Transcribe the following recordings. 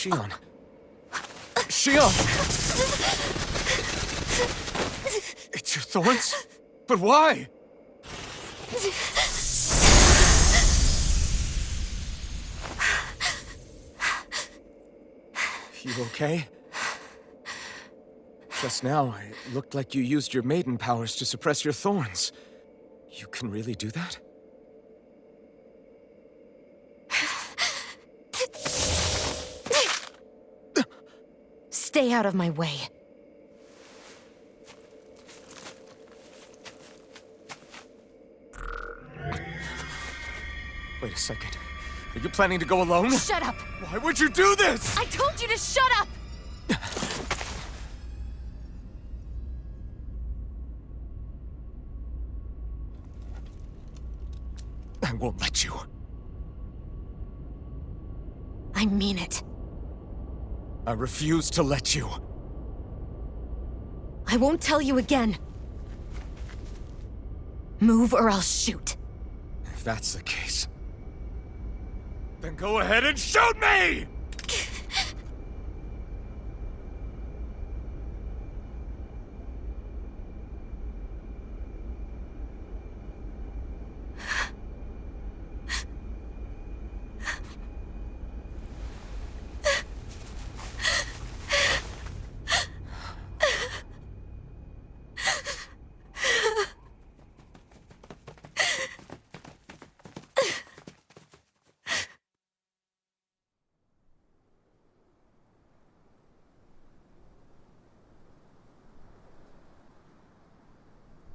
Shion. Shion! It's your thorns? But why? You okay? Just now, it looked like you used your maiden powers to suppress your thorns. You can really do that? Stay out of my way. Wait a second. Are you planning to go alone? Shut up! Why would you do this? I told you to shut up! I won't let you. I mean it. I refuse to let you. I won't tell you again. Move or I'll shoot. If that's the case, then go ahead and shoot me!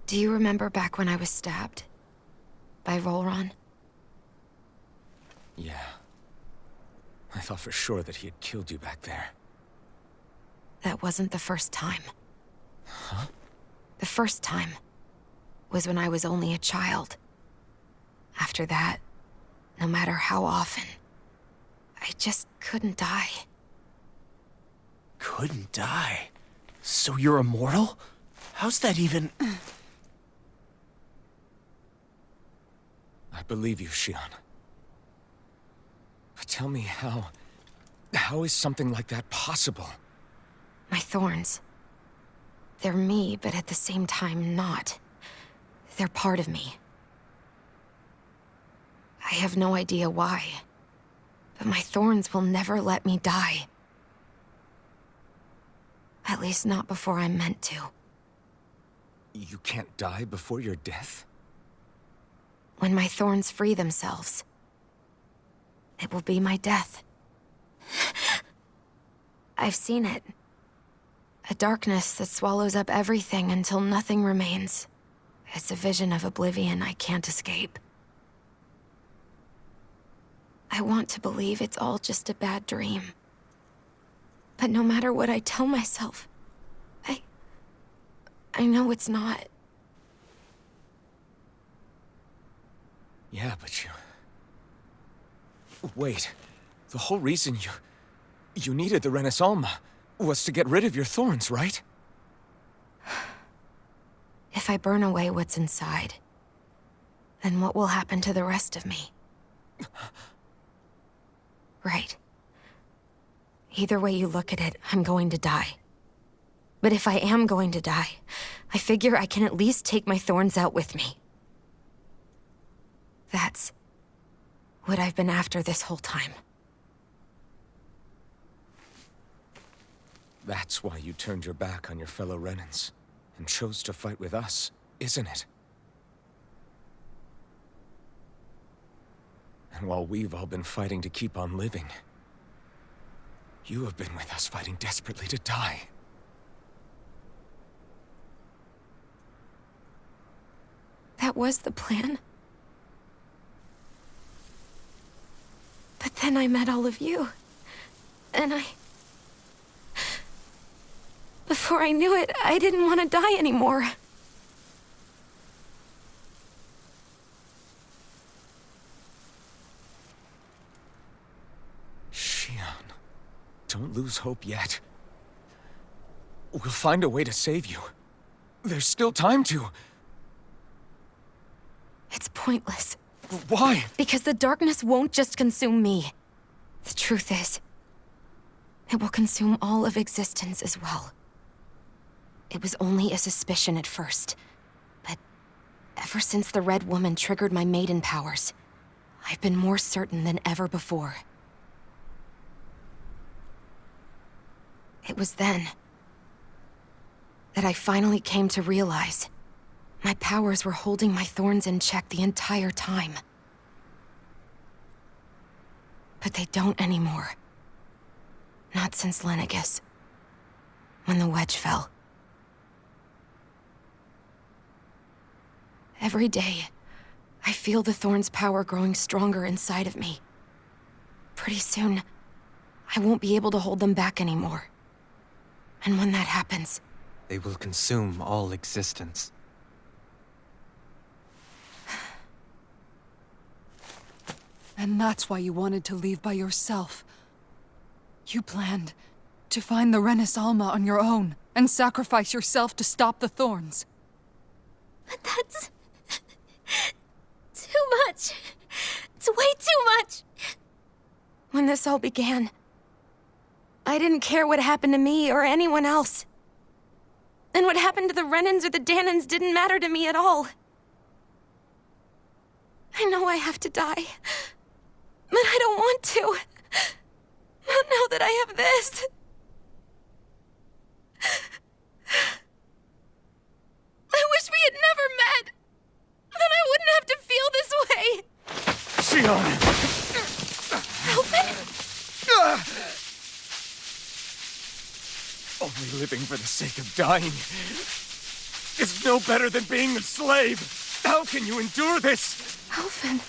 Do you remember back when I was stabbed? By Volron? Yeah. I thought for sure that he had killed you back there. That wasn't the first time. Huh? The first time was when I was only a child. After that, no matter how often, I just couldn't die. Couldn't die? So you're immortal? How's that even... I believe you, Shion. But tell me how is something like that possible? My thorns. They're me, but at the same time not. They're part of me. I have no idea why, but my thorns will never let me die. At least not before I'm meant to. You can't die before your death? When my thorns free themselves, it will be my death. I've seen it. A darkness that swallows up everything until nothing remains. It's a vision of oblivion I can't escape. I want to believe it's all just a bad dream. But no matter what I tell myself, I know it's not. Yeah, but you... Wait. The whole reason you needed the Renaissance was to get rid of your thorns, right? If I burn away what's inside, then what will happen to the rest of me? Right. Either way you look at it, I'm going to die. But if I am going to die, I figure I can at least take my thorns out with me. That's what I've been after this whole time. That's why you turned your back on your fellow Renans and chose to fight with us, isn't it? And while we've all been fighting to keep on living, you have been with us fighting desperately to die. That was the plan. But then I met all of you. And before I knew it, I didn't want to die anymore. Shion, don't lose hope yet. We'll find a way to save you. There's still time to. It's pointless. Why? Because the darkness won't just consume me. The truth is, It will consume all of existence as well. It was only a suspicion at first, but ever since the Red Woman triggered my maiden powers, I've been more certain than ever before. It was then that I finally came to realize my powers were holding my thorns in check the entire time. But they don't anymore. Not since Lenegis, when the wedge fell. Every day, I feel the thorn's power growing stronger inside of me. Pretty soon, I won't be able to hold them back anymore. And when that happens... They will consume all existence. And that's why you wanted to leave by yourself. You planned to find the Renis Alma on your own and sacrifice yourself to stop the thorns. But that's... too much. It's way too much. When this all began, I didn't care what happened to me or anyone else. And what happened to the Renans or the Danans didn't matter to me at all. I know I have to die, but I don't want to. Not now that I have this. I wish we had never met. Then I wouldn't have to feel this way. Shion! Alvin? Only living for the sake of dying is no better than being a slave. How can you endure this? Alvin.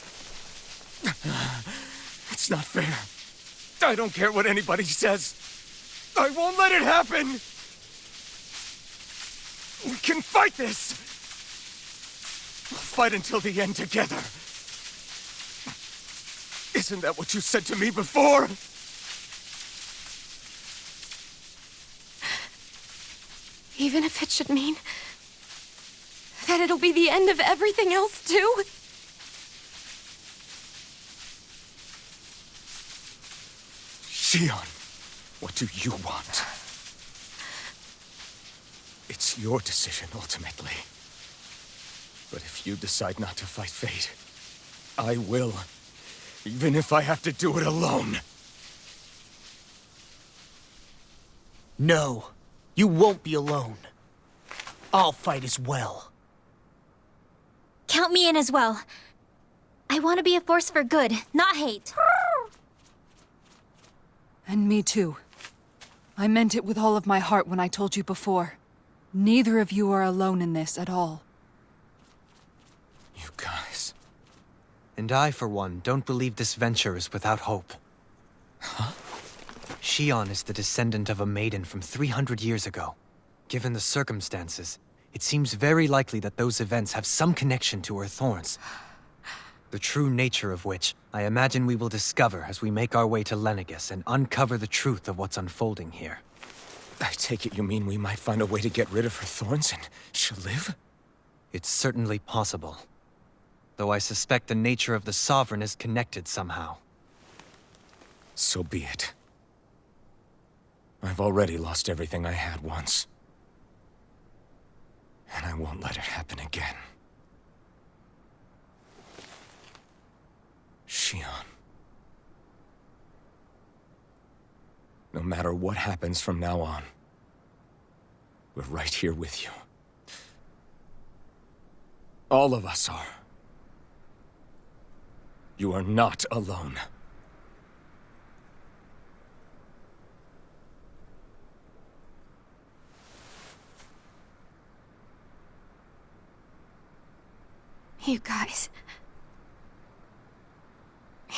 It's not fair. I don't care what anybody says. I won't let it happen. We can fight this. We'll fight until the end together. Isn't that what you said to me before? Even if it should mean that it'll be the end of everything else, too? Shion, what do you want? It's your decision, ultimately. But if you decide not to fight fate, I will. Even if I have to do it alone. No, you won't be alone. I'll fight as well. Count me in as well. I want to be a force for good, not hate. And me too. I meant it with all of my heart when I told you before. Neither of you are alone in this at all. You guys... And I, for one, don't believe this venture is without hope. Huh? Shion is the descendant of a maiden from 300 years ago. Given the circumstances, it seems very likely that those events have some connection to her thorns. The true nature of which, I imagine we will discover as we make our way to Lenegis and uncover the truth of what's unfolding here. I take it you mean we might find a way to get rid of her thorns and she'll live? It's certainly possible. Though I suspect the nature of the Sovereign is connected somehow. So be it. I've already lost everything I had once. And I won't let it happen again. Shion. No matter what happens from now on, we're right here with you. All of us are. You are not alone. You guys...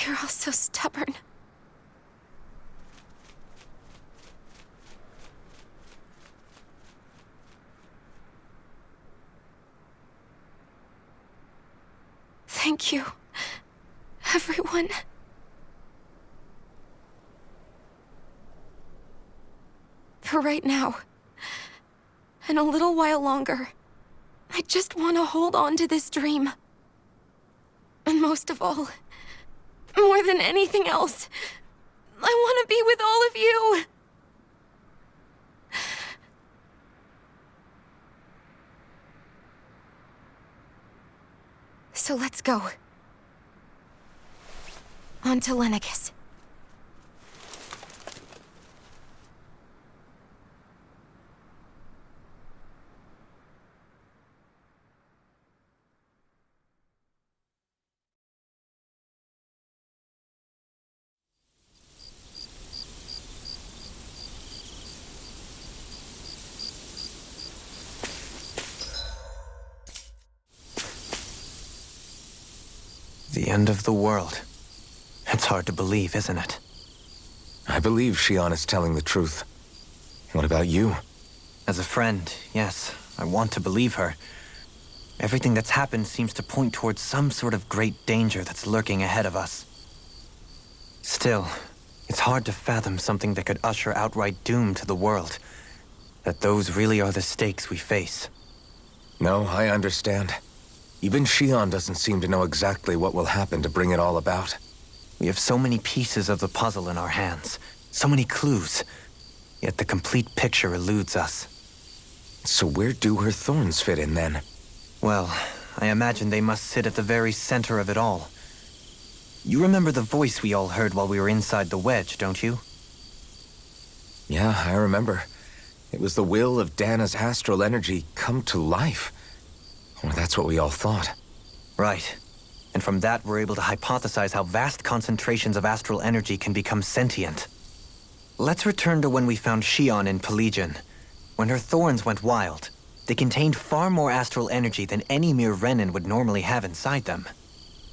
You're all so stubborn. Thank you, everyone. For right now, and a little while longer, I just want to hold on to this dream. And most of all, more than anything else, I want to be with all of you. So let's go. On to Lenegis. The end of the world. It's hard to believe, isn't it? I believe Shion is telling the truth. What about you? As a friend, yes, I want to believe her. Everything that's happened seems to point towards some sort of great danger that's lurking ahead of us. Still, it's hard to fathom something that could usher outright doom to the world. That those really are the stakes we face. No, I understand. Even Shion doesn't seem to know exactly what will happen to bring it all about. We have so many pieces of the puzzle in our hands, so many clues, yet the complete picture eludes us. So where do her thorns fit in then? Well, I imagine they must sit at the very center of it all. You remember the voice we all heard while we were inside the wedge, don't you? Yeah, I remember. It was the will of Dana's astral energy come to life. Or that's what we all thought. Right. And from that, we're able to hypothesize how vast concentrations of astral energy can become sentient. Let's return to when we found Shion in Pelagian. When her thorns went wild, they contained far more astral energy than any mere Renin would normally have inside them.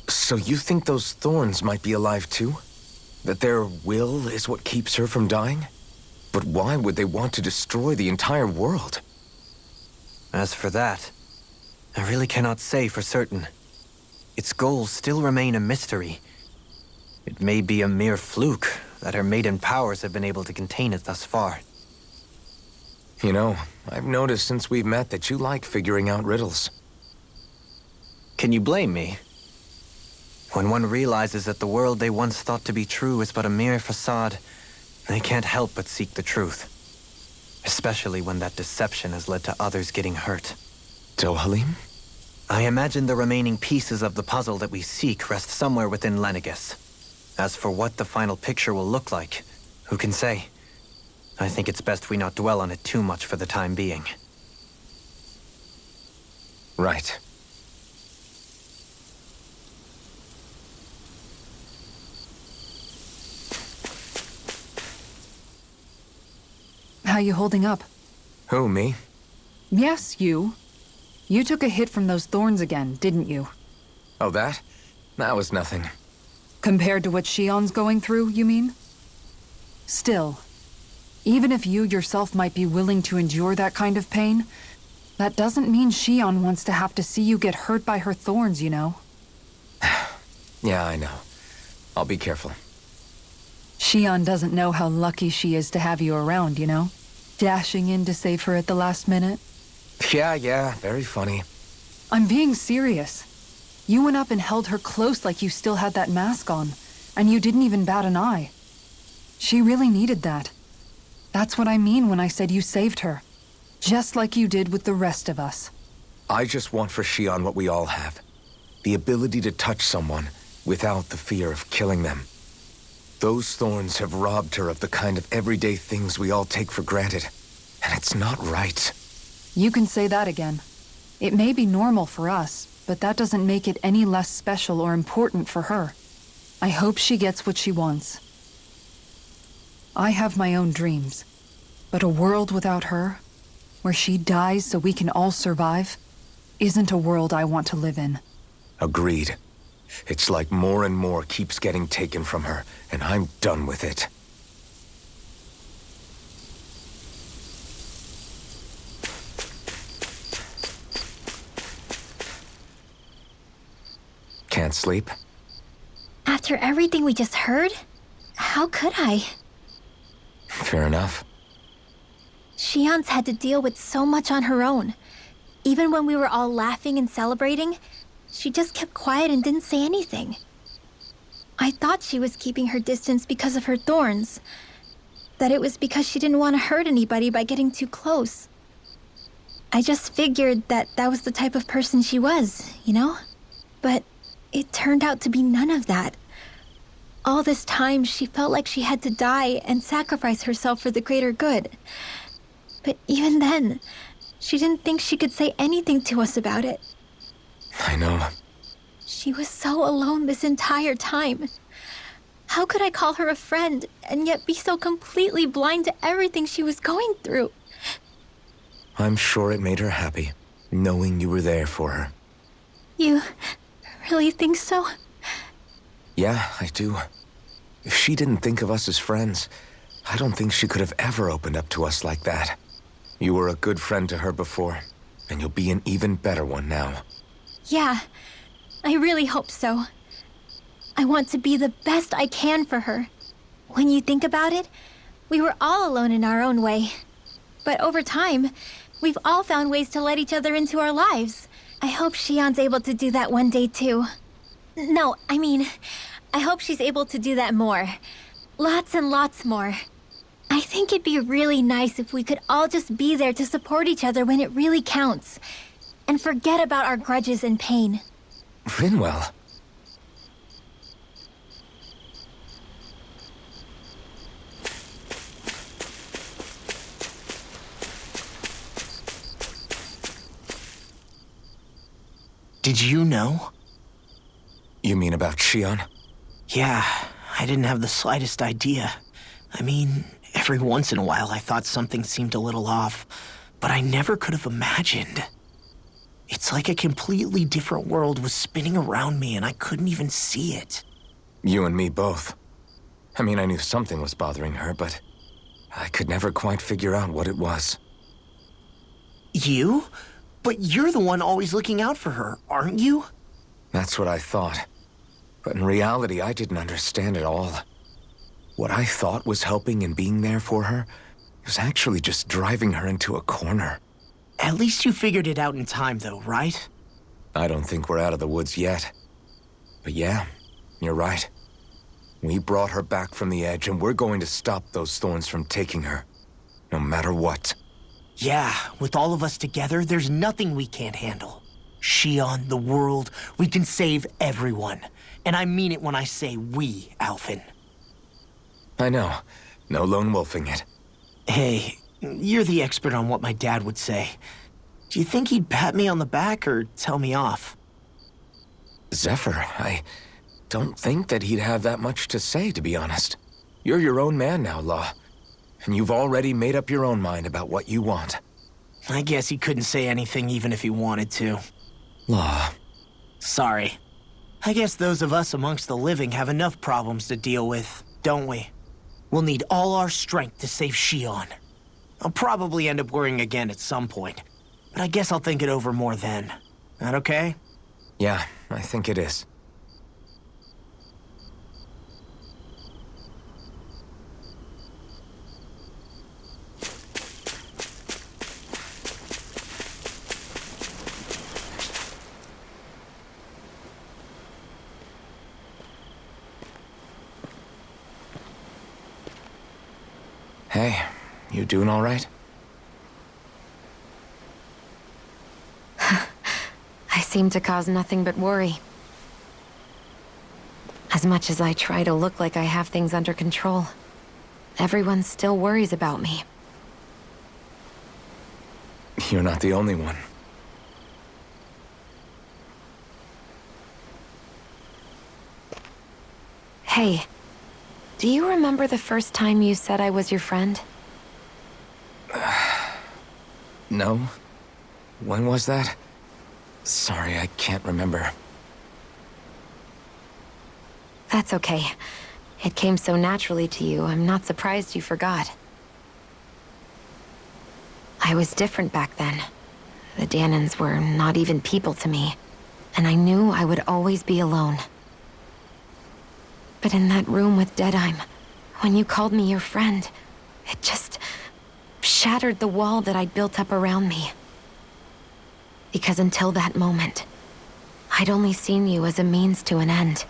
So you think those thorns might be alive too? That their will is what keeps her from dying? But why would they want to destroy the entire world? As for that, I really cannot say for certain. Its goals still remain a mystery. It may be a mere fluke that her maiden powers have been able to contain it thus far. You know, I've noticed since we've met that you like figuring out riddles. Can you blame me? When one realizes that the world they once thought to be true is but a mere facade, they can't help but seek the truth. Especially when that deception has led to others getting hurt. Dohalim? I imagine the remaining pieces of the puzzle that we seek rest somewhere within Lenegis. As for what the final picture will look like, who can say? I think it's best we not dwell on it too much for the time being. Right. How you holding up? Who, me? Yes, you. You took a hit from those thorns again, didn't you? Oh, that? That was nothing. Compared to what Shion's going through, you mean? Still, even if you yourself might be willing to endure that kind of pain, that doesn't mean Shion wants to have to see you get hurt by her thorns, you know? Yeah, I know. I'll be careful. Shion doesn't know how lucky she is to have you around, you know? Dashing in to save her at the last minute. Yeah, very funny. I'm being serious. You went up and held her close like you still had that mask on, and you didn't even bat an eye. She really needed that. That's what I mean when I said you saved her. Just like you did with the rest of us. I just want for Shion what we all have. The ability to touch someone without the fear of killing them. Those thorns have robbed her of the kind of everyday things we all take for granted. And it's not right. You can say that again. It may be normal for us, but that doesn't make it any less special or important for her. I hope she gets what she wants. I have my own dreams, but a world without her, where she dies so we can all survive, isn't a world I want to live in. Agreed. It's like more and more keeps getting taken from her, and I'm done with it. Can't sleep? After everything we just heard? How could I? Fair enough. Shion's had to deal with so much on her own. Even when we were all laughing and celebrating, she just kept quiet and didn't say anything. I thought she was keeping her distance because of her thorns. That it was because she didn't want to hurt anybody by getting too close. I just figured that that was the type of person she was, you know? But it turned out to be none of that. All this time, she felt like she had to die and sacrifice herself for the greater good. But even then, she didn't think she could say anything to us about it. I know. She was so alone this entire time. How could I call her a friend and yet be so completely blind to everything she was going through? I'm sure it made her happy, knowing you were there for her. You really think so? Yeah, I do. If she didn't think of us as friends, I don't think she could have ever opened up to us like that. You were a good friend to her before, and you'll be an even better one now. Yeah, I really hope so. I want to be the best I can for her. When you think about it, we were all alone in our own way. But over time, we've all found ways to let each other into our lives. I hope Shion's able to do that one day too. No, I mean, I hope she's able to do that more. Lots and lots more. I think it'd be really nice if we could all just be there to support each other when it really counts. And forget about our grudges and pain. Rinwell. Did you know? You mean about Shion? Yeah, I didn't have the slightest idea. I mean, every once in a while I thought something seemed a little off, but I never could have imagined. It's like a completely different world was spinning around me and I couldn't even see it. You and me both. I mean, I knew something was bothering her, but I could never quite figure out what it was. You? But you're the one always looking out for her, aren't you? That's what I thought. But in reality, I didn't understand it all. What I thought was helping and being there for her was actually just driving her into a corner. At least you figured it out in time, though, right? I don't think we're out of the woods yet. But yeah, you're right. We brought her back from the edge, and we're going to stop those thorns from taking her. No matter what. Yeah, with all of us together, there's nothing we can't handle. Shion, the world, we can save everyone. And I mean it when I say we, Alphen. I know. No lone wolfing it. Hey, you're the expert on what my dad would say. Do you think he'd pat me on the back or tell me off? Zephyr, I don't think that he'd have that much to say, to be honest. You're your own man now, Law. And you've already made up your own mind about what you want. I guess he couldn't say anything even if he wanted to. Law. Sorry. I guess those of us amongst the living have enough problems to deal with, don't we? We'll need all our strength to save Shion. I'll probably end up worrying again at some point, but I guess I'll think it over more then. That okay? Yeah, I think it is. Hey, you doing all right? I seem to cause nothing but worry. As much as I try to look like I have things under control, everyone still worries about me. You're not the only one. Hey, do you remember the first time you said I was your friend? No? When was that? Sorry, I can't remember. That's okay. It came so naturally to you, I'm not surprised you forgot. I was different back then. The Danans were not even people to me, and I knew I would always be alone. But in that room with Deadheim, when you called me your friend, it just shattered the wall that I'd built up around me. Because until that moment, I'd only seen you as a means to an end.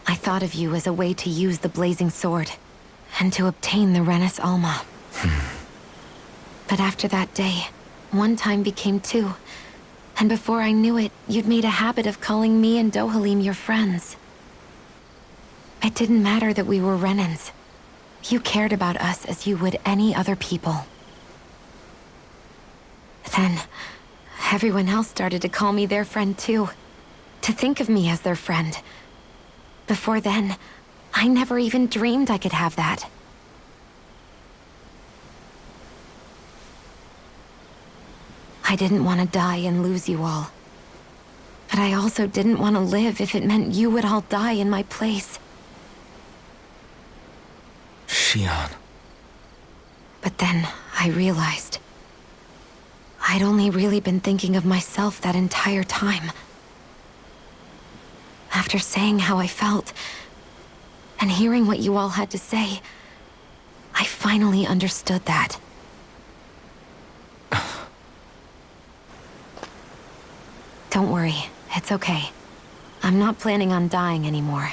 I thought of you as a way to use the blazing sword, and to obtain the Renis Alma. But after that day, one time became two, And before I knew it, you'd made a habit of calling me and Dohalim your friends. It didn't matter that we were Renans. You cared about us as you would any other people. Then, everyone else started to call me their friend too. To think of me as their friend. Before then, I never even dreamed I could have that. I didn't want to die and lose you all. But I also didn't want to live if it meant you would all die in my place. Shion. But then I realized I'd only really been thinking of myself that entire time. After saying how I felt, and hearing what you all had to say, I finally understood that. Don't worry, it's okay. I'm not planning on dying anymore.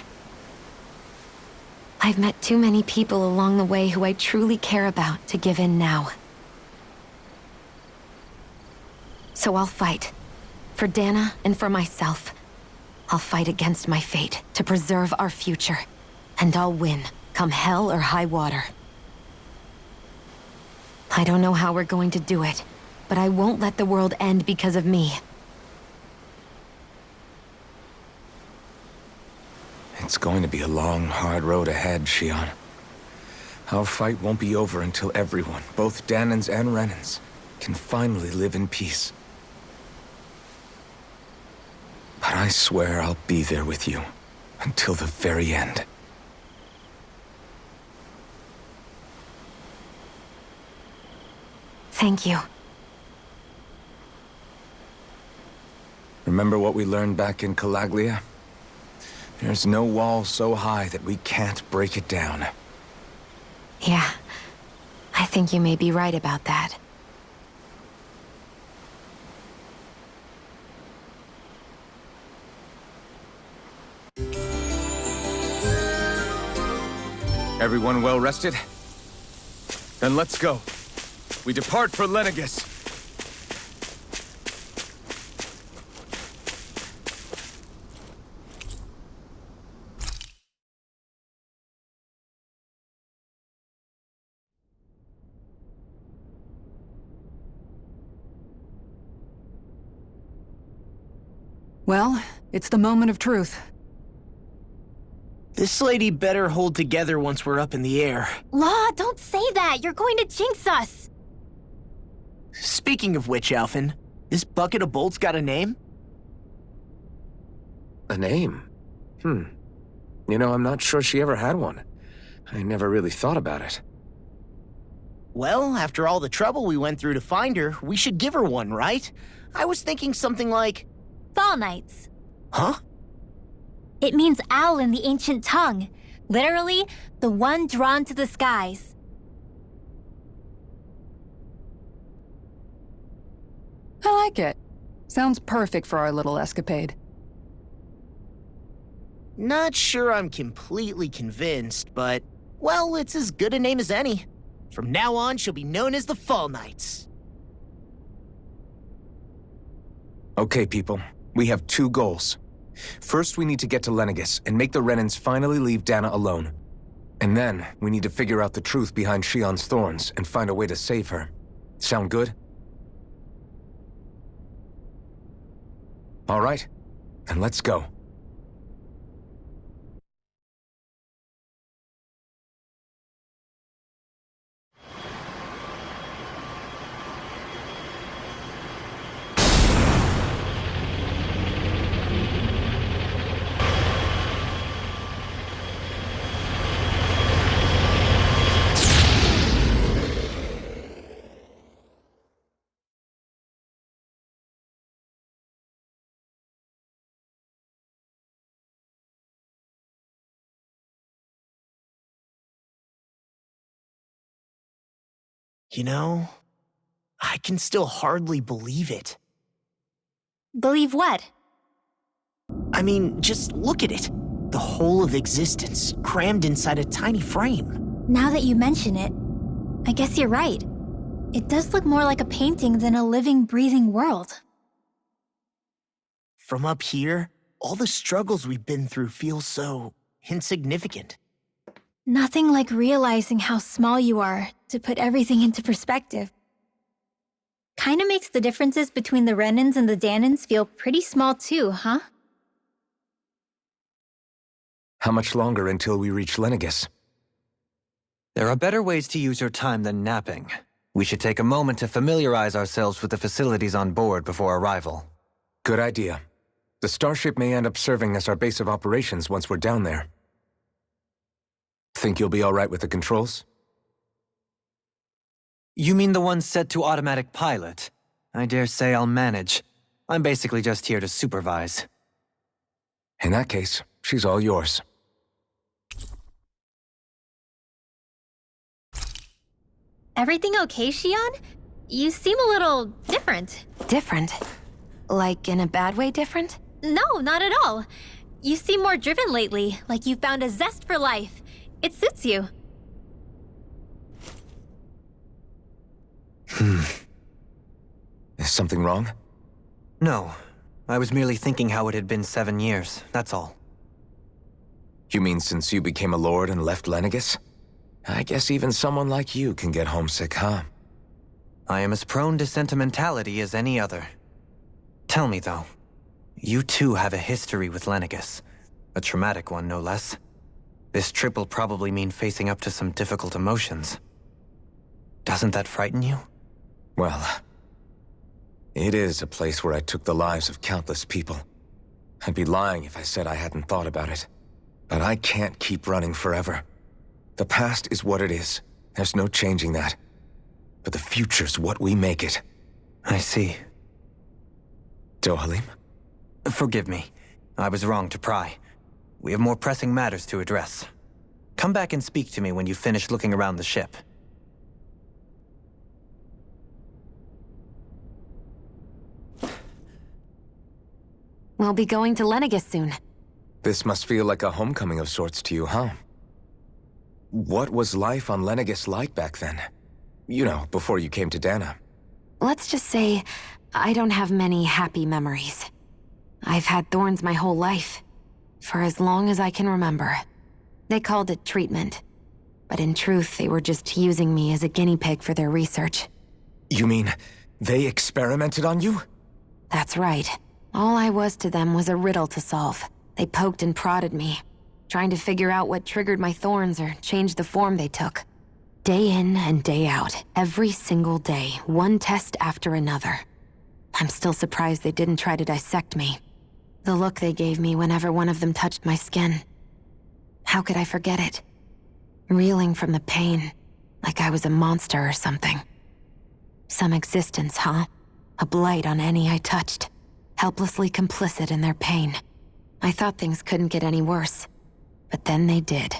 I've met too many people along the way who I truly care about to give in now. So I'll fight. For Dana and for myself. I'll fight against my fate to preserve our future. And I'll win, come hell or high water. I don't know how we're going to do it, but I won't let the world end because of me. It's going to be a long, hard road ahead, Shion. Our fight won't be over until everyone, both Danans and Renans, can finally live in peace. But I swear I'll be there with you, until the very end. Thank you. Remember what we learned back in Calaglia? There's no wall so high that we can't break it down. Yeah, I think you may be right about that. Everyone well rested? Then let's go. We depart for Lenegus. Well, it's the moment of truth. This lady better hold together once we're up in the air. Law, don't say that. You're going to jinx us. Speaking of which, Alphen, this bucket of bolts got a name? A name? You know, I'm not sure she ever had one. I never really thought about it. Well, after all the trouble we went through to find her, we should give her one, right? I was thinking something like... Falneitz. Huh? It means owl in the ancient tongue. Literally, the one drawn to the skies. I like it. Sounds perfect for our little escapade. Not sure I'm completely convinced, but... well, it's as good a name as any. From now on, she'll be known as the Falneitz. Okay, people. We have two goals. First, we need to get to Lenegus and make the Renans finally leave Dana alone. And then, we need to figure out the truth behind Shion's thorns and find a way to save her. Sound good? All right. Then let's go. You know, I can still hardly believe it. Believe what? I mean, just look at it. The whole of existence, crammed inside a tiny frame. Now that you mention it, I guess you're right. It does look more like a painting than a living, breathing world. From up here, all the struggles we've been through feel so insignificant. Nothing like realizing how small you are to put everything into perspective. Kinda makes the differences between the Renans and the Danans feel pretty small too, huh? How much longer until we reach Lenegis? There are better ways to use your time than napping. We should take a moment to familiarize ourselves with the facilities on board before arrival. Good idea. The Starship may end up serving as our base of operations once we're down there. Think you'll be all right with the controls? You mean the ones set to automatic pilot? I dare say I'll manage. I'm basically just here to supervise. In that case, she's all yours. Everything okay, Xion? You seem a little different. Different? Like in a bad way different? No, not at all. You seem more driven lately, like you found a zest for life. It suits you. Is something wrong? No. I was merely thinking how it had been 7 years, that's all. You mean since you became a lord and left Lenegis? I guess even someone like you can get homesick, huh? I am as prone to sentimentality as any other. Tell me, though, you too have a history with Lenegis. A traumatic one, no less. This trip will probably mean facing up to some difficult emotions. Doesn't that frighten you? Well, it is a place where I took the lives of countless people. I'd be lying if I said I hadn't thought about it. But I can't keep running forever. The past is what it is. There's no changing that. But the future's what we make it. I see. Dohalim? Forgive me. I was wrong to pry. We have more pressing matters to address. Come back and speak to me when you finish looking around the ship. We'll be going to Lenegis soon. This must feel like a homecoming of sorts to you, huh? What was life on Lenegis like back then? You know, before you came to Dana. Let's just say, I don't have many happy memories. I've had thorns my whole life, for as long as I can remember. They called it treatment, but in truth, they were just using me as a guinea pig for their research. You mean, they experimented on you? That's right. All I was to them was a riddle to solve. They poked and prodded me, trying to figure out what triggered my thorns or changed the form they took. Day in and day out, every single day, one test after another. I'm still surprised they didn't try to dissect me. The look they gave me whenever one of them touched my skin. How could I forget it? Reeling from the pain, like I was a monster or something. Some existence, huh? A blight on any I touched, helplessly complicit in their pain. I thought things couldn't get any worse, but then they did.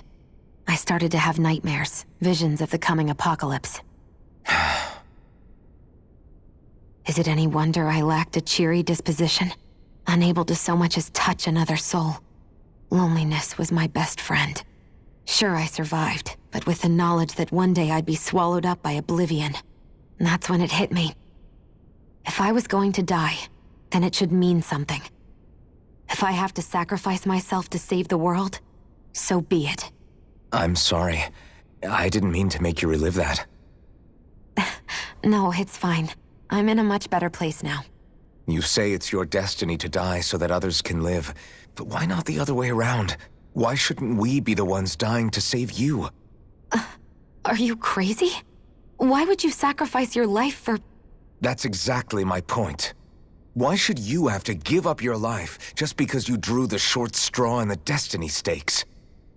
I started to have nightmares, visions of the coming apocalypse. Is it any wonder I lacked a cheery disposition? Unable to so much as touch another soul. Loneliness was my best friend. Sure, I survived, but with the knowledge that one day I'd be swallowed up by oblivion. And that's when it hit me. If I was going to die, then it should mean something. If I have to sacrifice myself to save the world, so be it. I'm sorry. I didn't mean to make you relive that. No, it's fine. I'm in a much better place now. You say it's your destiny to die so that others can live, but why not the other way around? Why shouldn't we be the ones dying to save you? Are you crazy? Why would you sacrifice your life for... That's exactly my point. Why should you have to give up your life just because you drew the short straw in the destiny stakes?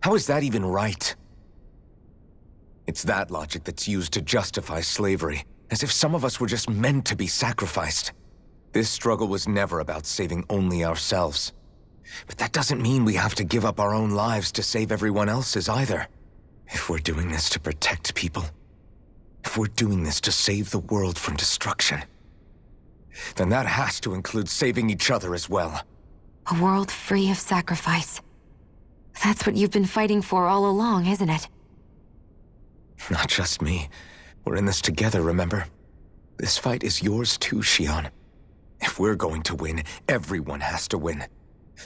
How is that even right? It's that logic that's used to justify slavery, as if some of us were just meant to be sacrificed. This struggle was never about saving only ourselves. But that doesn't mean we have to give up our own lives to save everyone else's either. If we're doing this to protect people, if we're doing this to save the world from destruction, then that has to include saving each other as well. A world free of sacrifice. That's what you've been fighting for all along, isn't it? Not just me. We're in this together, remember? This fight is yours too, Xion. If we're going to win, everyone has to win.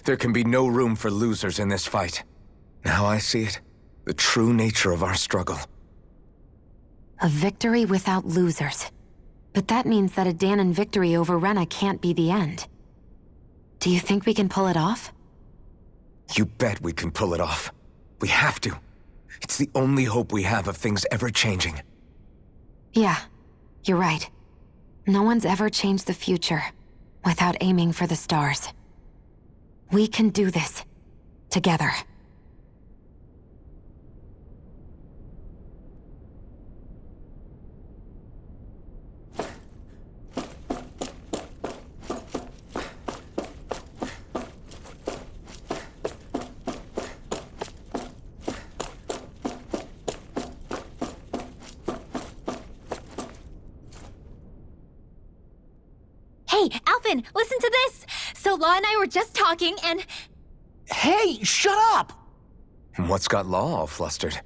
There can be no room for losers in this fight. Now I see it. The true nature of our struggle. A victory without losers. But that means that a Danon victory over Rena can't be the end. Do you think we can pull it off? You bet we can pull it off. We have to. It's the only hope we have of things ever changing. Yeah, you're right. No one's ever changed the future without aiming for the stars. We can do this. Together. Hey, Alphen, listen to this! So Law and I were just talking and... Hey, shut up! What's got Law all flustered?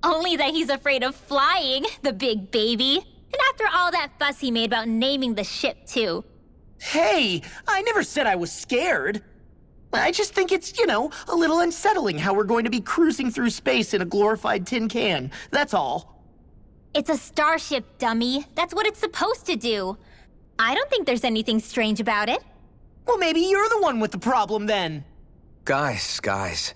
Only that he's afraid of flying, the big baby. And after all that fuss he made about naming the ship, too. Hey, I never said I was scared. I just think it's, a little unsettling how we're going to be cruising through space in a glorified tin can. That's all. It's a starship, dummy. That's what it's supposed to do. I don't think there's anything strange about it. Well, maybe you're the one with the problem then. Guys.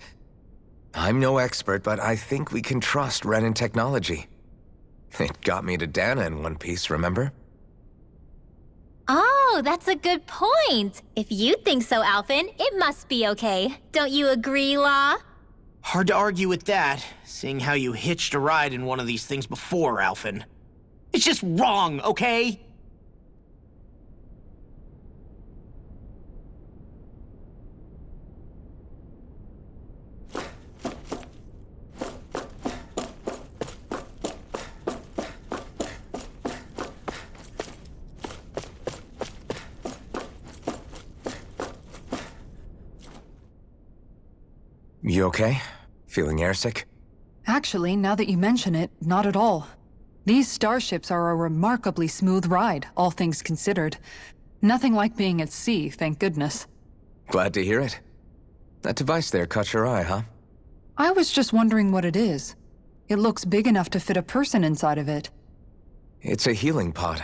I'm no expert, but I think we can trust Renan technology. It got me to Dana in one piece, remember? Oh, that's a good point. If you think so, Alphen, it must be okay. Don't you agree, Law? Hard to argue with that, seeing how you hitched a ride in one of these things before, Alphen. It's just wrong, okay? You okay? Feeling airsick? Actually, now that you mention it, not at all. These starships are a remarkably smooth ride, all things considered. Nothing like being at sea, thank goodness. Glad to hear it. That device there caught your eye, huh? I was just wondering what it is. It looks big enough to fit a person inside of it. It's a healing pod.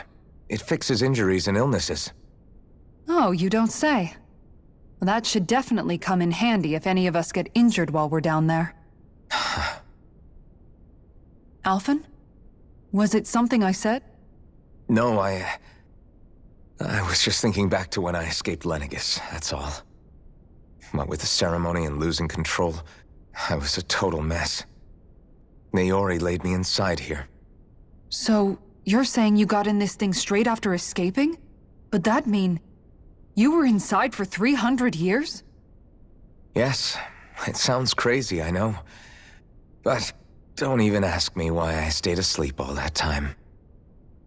It fixes injuries and illnesses. Oh, you don't say. Well, that should definitely come in handy if any of us get injured while we're down there. Alphen? Was it something I said? No, I was just thinking back to when I escaped Lenegis, that's all. What with the ceremony and losing control, I was a total mess. Naori laid me inside here. So, you're saying you got in this thing straight after escaping? But that'd mean... you were inside for 300 years? Yes, it sounds crazy, I know. But don't even ask me why I stayed asleep all that time.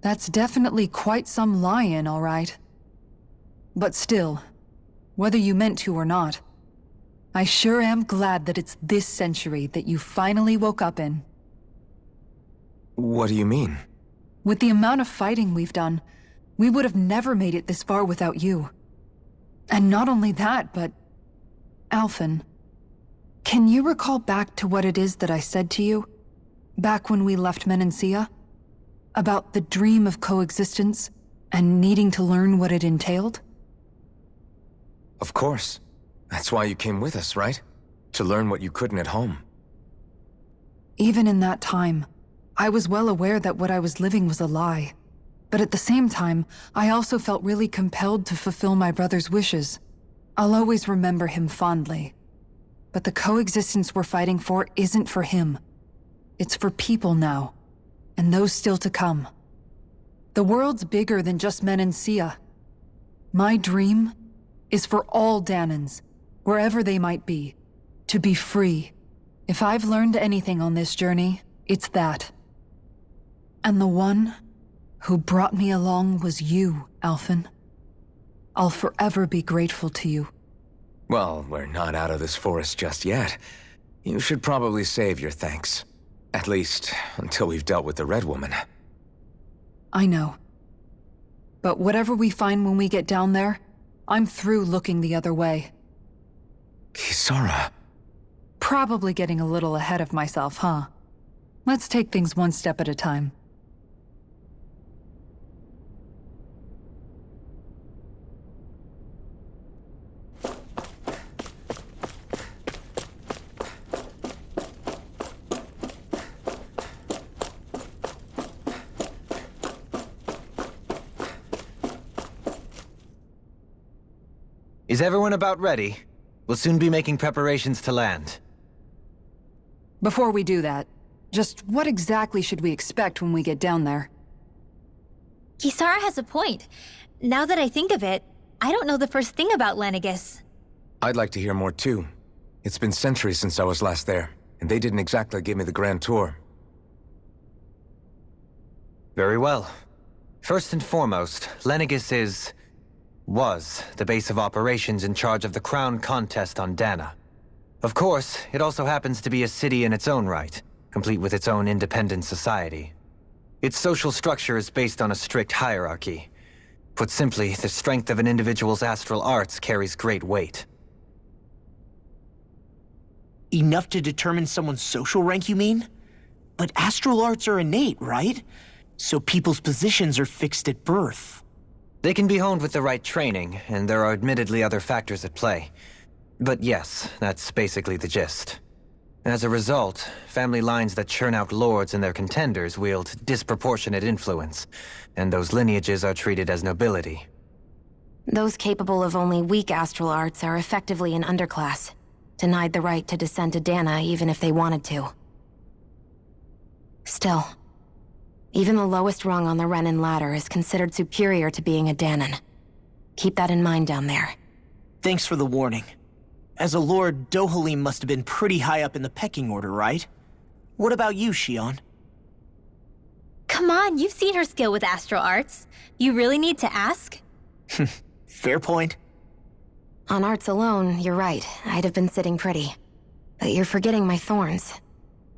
That's definitely quite some lie-in, all right. But still, whether you meant to or not, I sure am glad that it's this century that you finally woke up in. What do you mean? With the amount of fighting we've done, we would have never made it this far without you. And not only that, but... Alphen, can you recall back to what it is that I said to you? Back when we left Menancia? About the dream of coexistence, and needing to learn what it entailed? Of course. That's why you came with us, right? To learn what you couldn't at home. Even in that time, I was well aware that what I was living was a lie. But at the same time, I also felt really compelled to fulfill my brother's wishes. I'll always remember him fondly. But the coexistence we're fighting for isn't for him. It's for people now, and those still to come. The world's bigger than just Menancia. My dream is for all Danons, wherever they might be, to be free. If I've learned anything on this journey, it's that. And the one who brought me along was you, Alphen. I'll forever be grateful to you. Well, we're not out of this forest just yet. You should probably save your thanks. At least, until we've dealt with the Red Woman. I know. But whatever we find when we get down there, I'm through looking the other way. Kisara. Probably getting a little ahead of myself, huh? Let's take things one step at a time. Is everyone about ready? We'll soon be making preparations to land. Before we do that, just what exactly should we expect when we get down there? Kisara has a point. Now that I think of it, I don't know the first thing about Lenegis. I'd like to hear more too. It's been centuries since I was last there, and they didn't exactly give me the grand tour. Very well. First and foremost, Lenegis was the base of operations in charge of the crown contest on Dana. Of course, it also happens to be a city in its own right, complete with its own independent society. Its social structure is based on a strict hierarchy. Put simply, the strength of an individual's astral arts carries great weight. Enough to determine someone's social rank, you mean? But astral arts are innate, right? So people's positions are fixed at birth. They can be honed with the right training, and there are admittedly other factors at play. But yes, that's basically the gist. As a result, family lines that churn out lords and their contenders wield disproportionate influence, and those lineages are treated as nobility. Those capable of only weak astral arts are effectively an underclass, denied the right to descend to Dana even if they wanted to. Still, even the lowest rung on the Renin ladder is considered superior to being a Danon. Keep that in mind down there. Thanks for the warning. As a lord, Dohalim must have been pretty high up in the pecking order, right? What about you, Shion? Come on, you've seen her skill with astral arts. You really need to ask? Fair point. On arts alone, you're right. I'd have been sitting pretty. But you're forgetting my thorns.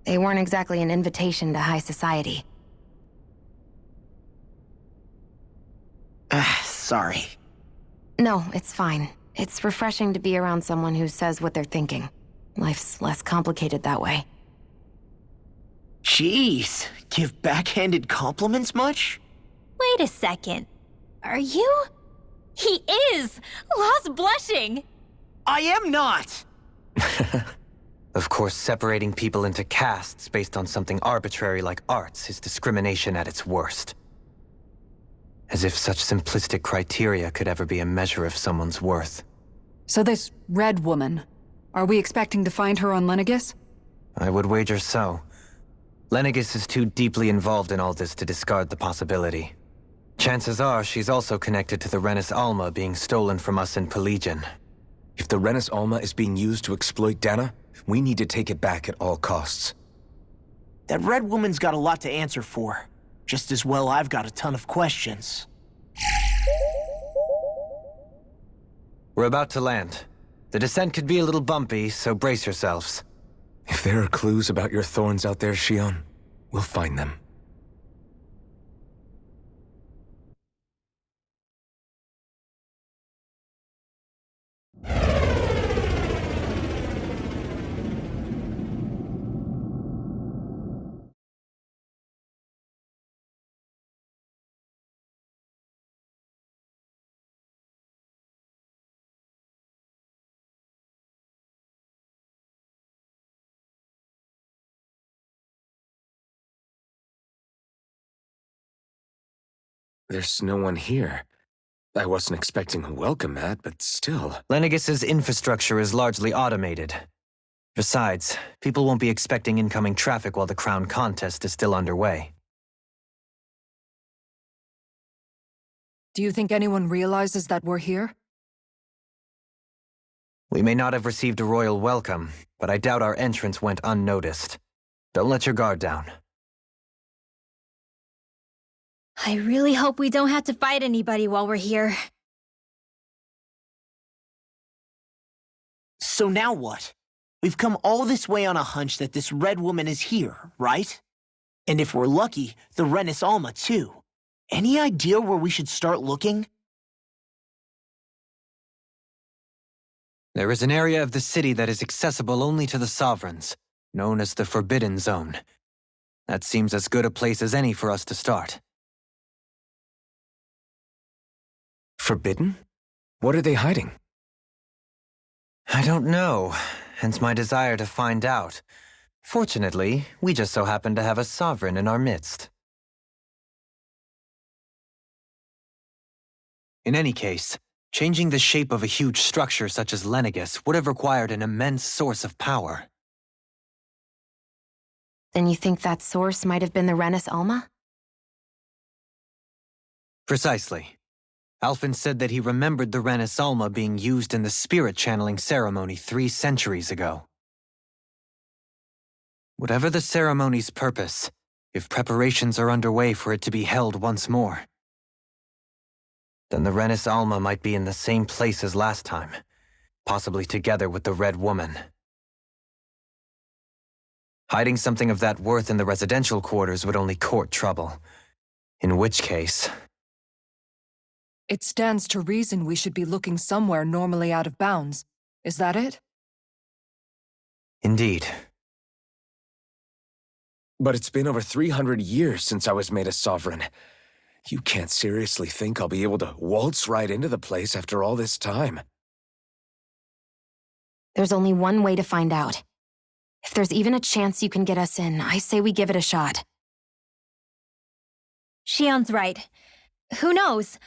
They weren't exactly an invitation to high society. Sorry. No, it's fine. It's refreshing to be around someone who says what they're thinking. Life's less complicated that way. Jeez, give backhanded compliments much? Wait a second. Are you? He is! Lost blushing! I am not! Of course, separating people into castes based on something arbitrary like arts is discrimination at its worst. As if such simplistic criteria could ever be a measure of someone's worth. So this red woman, are we expecting to find her on Lenegis? I would wager so. Lenegis is too deeply involved in all this to discard the possibility. Chances are she's also connected to the Renis Alma being stolen from us in Pelegion. If the Renis Alma is being used to exploit Dana, we need to take it back at all costs. That red woman's got a lot to answer for. Just as well I've got a ton of questions. We're about to land. The descent could be a little bumpy, so brace yourselves. If there are clues about your thorns out there, Shion, we'll find them. There's no one here. I wasn't expecting a welcome mat, but still. Lenegis's infrastructure is largely automated. Besides, people won't be expecting incoming traffic while the crown contest is still underway. Do you think anyone realizes that we're here? We may not have received a royal welcome, but I doubt our entrance went unnoticed. Don't let your guard down. I really hope we don't have to fight anybody while we're here. So now what? We've come all this way on a hunch that this red woman is here, right? And if we're lucky, the Renis Alma too. Any idea where we should start looking? There is an area of the city that is accessible only to the Sovereigns, known as the Forbidden Zone. That seems as good a place as any for us to start. Forbidden? What are they hiding? I don't know, hence my desire to find out. Fortunately, we just so happen to have a Sovereign in our midst. In any case, changing the shape of a huge structure such as Lenegus would have required an immense source of power. Then you think that source might have been the Renis Alma? Precisely. Alphen said that he remembered the Renis Alma being used in the spirit channeling ceremony 3 centuries ago. Whatever the ceremony's purpose, if preparations are underway for it to be held once more, then the Renis Alma might be in the same place as last time, possibly together with the Red Woman. Hiding something of that worth in the residential quarters would only court trouble. In which case... It stands to reason we should be looking somewhere normally out of bounds. Is that it? Indeed. But it's been over 300 years since I was made a Sovereign. You can't seriously think I'll be able to waltz right into the place after all this time. There's only one way to find out. If there's even a chance you can get us in, I say we give it a shot. Shion's right. Who knows?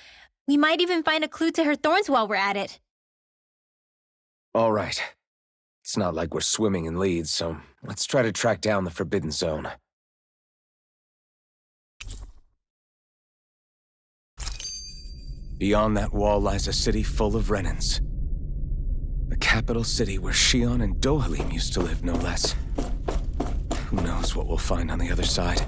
We might even find a clue to her thorns while we're at it. All right. It's not like we're swimming in leads, so let's try to track down the Forbidden Zone. Beyond that wall lies a city full of Renans. The capital city where Shion and Dohalim used to live, no less. Who knows what we'll find on the other side?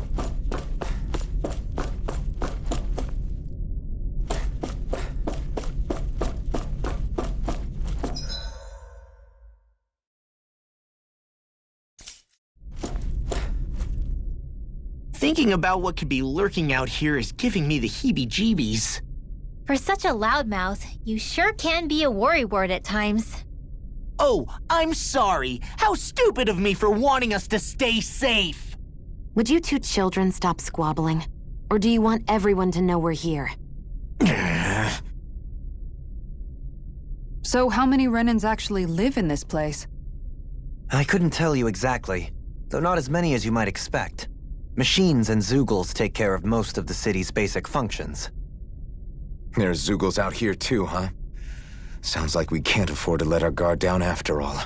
Thinking about what could be lurking out here is giving me the heebie-jeebies. For such a loudmouth, you sure can be a worrywart at times. Oh, I'm sorry. How stupid of me for wanting us to stay safe. Would you two children stop squabbling? Or do you want everyone to know we're here? So how many Renans actually live in this place? I couldn't tell you exactly, though not as many as you might expect. Machines and Zeugles take care of most of the city's basic functions. There's Zeugles out here too, huh? Sounds like we can't afford to let our guard down after all.